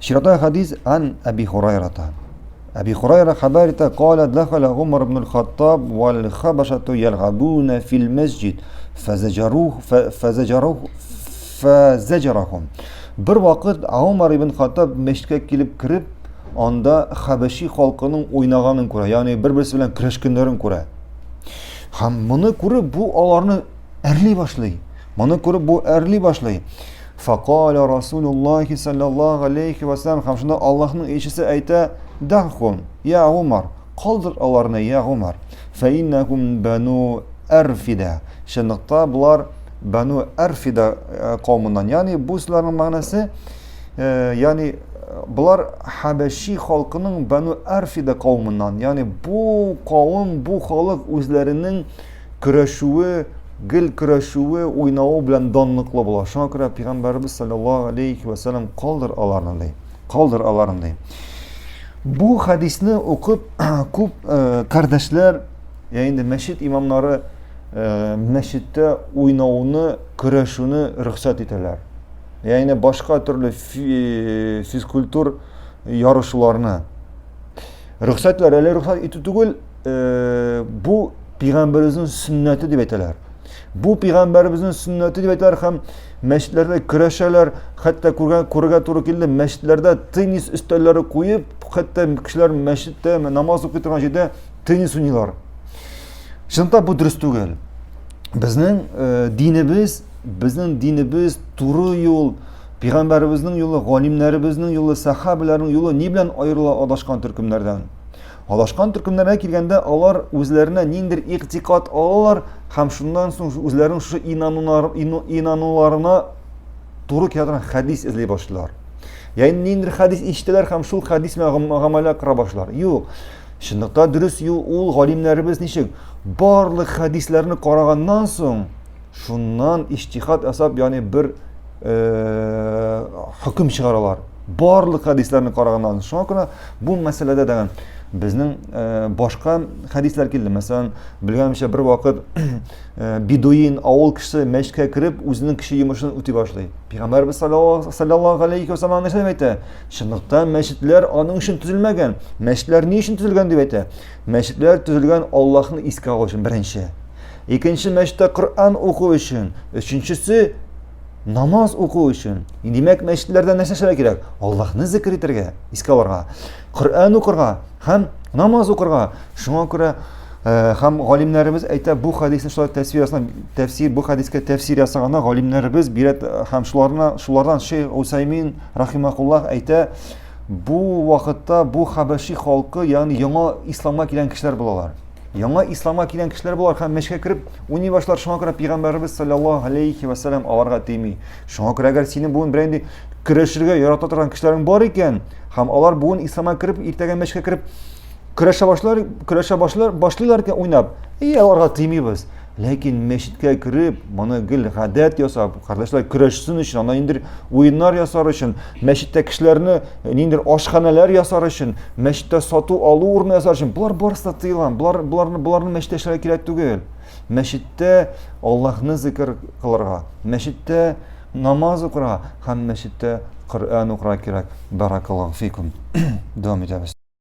شرطة حديث عن أبي هريرة. أبي هريرة خبرته قال دخل عمر بن الخطاب والخبشة يلعبون في المسجد فزجرهم. Bir vaqt Umar ibn Xattab meşitga kelib kirib, onda Habashi xalqining o'ynaganini ko'ra, ya'ni bir-birisi bilan kurashganlarini ko'ra. Ham buni ko'rib bu ularni erli boshlay. Buni ko'rib bu erli boshlay. Faqala Rasululloh sallallohu alayhi va sallam ham shunda Allohning elchisi ayta: "Dahum ya Umar, qoldir ularni ya Umar. Fa innahum banu arfida." Shundoqda bular Banu Arfida qavmidan. Yani bu sizlarning ma'nosi, yani bular Habashi xalqining Banu Arfida qavmidan. Yani bu qavm, bu xalq o'zlarining kurashuvi, gil kurashuvi, o'ynavi bilan donliqli bo'ladi. Shunga ko'ra Payg'ambarimiz sallallohu alayhi va sallam qoldir ularni. Bu hadisni o'qib ko'p qardoshlar, ya'ni masjid imomlari masjidda o'ynavni, kurashuvni ruxsat etadilar. Ya'ni boshqa turli fizkultur yarışlarni ruxsatlar etib tugul, bu Payg'ambarimizning sunnati deb aytadilar. Bu Payg'ambarimizning sunnati deb aytadilar, ham masjidlarda kurashalar, hatto ko'rga to'g'ri keldi, masjidlarda tennis ustallari qo'yib, hatto kishilar masjidda namoz o'qib turgan joyda tennis o'ynaydilar. Shunda bu durust tugul. Bizning dinimiz to'g'ri yo'l, Payg'ambarimizning yo'li, g'olimlarimizning yo'li, sahobalarning yo'li ne bilan ayrila adashgan turkumlardan? Adashgan turkumlarga kelganda ular o'zlariga ningdir i'tiqod olalar, ham shundan so'ng o'zlarining shu inanuvlarini to'g'ri keladigan hadis izlay boshladilar. Ya'ni ningdir hadis eshitdilar, ham shu hadis bilan amal qila boshladilar. Yo'q. Shundaqda durust yo'l g'olimlarimiz nechik barliq hadislarni qaragandan so'ng shundan ijtihod asab, ya'ni bir hukm chiqaralar. Barliq hadislarni qaragandan so'ng. Shunga ko'ra bu masalada degan bizning boshqa hadislar keldi. Masalan, bilganimcha bir vaqt Biduin avul kishisi masjidga kirib, o'zining kishi yumushini o'tib boshlaydi. Payg'ambarimiz sallallohu alayhi va sallam nima aytdi? Shundoqda masjidlar uning uchun tuzilmagan. Masjidlar ne uchun tuzilgan deb aytdi? Masjidlar tuzilgan Allohni esga olish uchun birinchi. Ikkinchi, masjidda Qur'on o'qish uchun. Uchinchisi, namoz o'qish uchun. Demak, masjidlarda nima ishlar kerak? Allohni zikr etirga, esga olishga, Qur'on o'qirga, ham namoz o'qirga. Shunga ko'ra ham g'olimlarimiz aytadi, bu hadisni bu hadisga tafsir yasaganda g'olimlarimiz ham shulardan Sheyx Usaymin rahimahulloh aytadi, bu vaqtda bu Habashi xalqi, ya'ni yangi islomga kelgan kishilar bo'lar. Yangi islomga kelgan kishilar bo'lar, ham masjidga kirib o'ynay boshlar. Shunga ko'ra Payg'ambarimiz sallallohu alayhi va sallam ularga tegmay. Shunga ko'ra agar seni bugun bilan kurashishga yarata turgan kishilaring bor ekan, ham ular bugun islomga kirib, ertaga masjidga kirib kurasha boshlaylar ekan o'ynab, ularga tegmaymiz. Lekin masjidga kirib, mana gil g'adat yasab, qardoshlar kurashsin uchun, ana endi o'yinlar yasar uchun, masjidda kishilarni endi oshxonalar yasar uchun, masjidda sotuv oluv o'rni yasar uchun, bular borisida tiyilgan. Bularni masjidda ishlar kerak tugul. Masjidda Allohni zikr qilirga, masjidda namoz o'qirga, ham masjidda Qur'on o'qirga kerak. Barakallohu fikum. Davom etamiz.